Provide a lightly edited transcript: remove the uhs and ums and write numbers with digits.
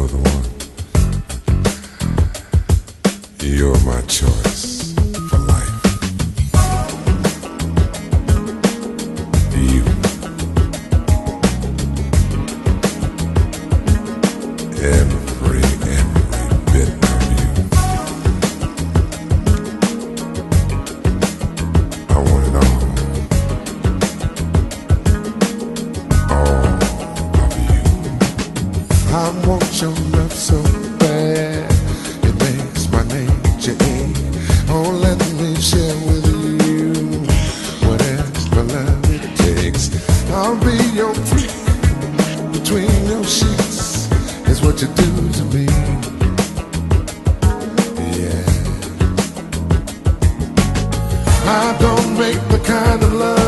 you're the one. You're my choice for life. You. Every bit of you. I want it all. All of you. I want your love so bad. It makes my nature ache. Oh, let me share with you whatever love it takes. I'll be your freak between your sheets. Is what you do to me. Yeah. I don't make the kind of love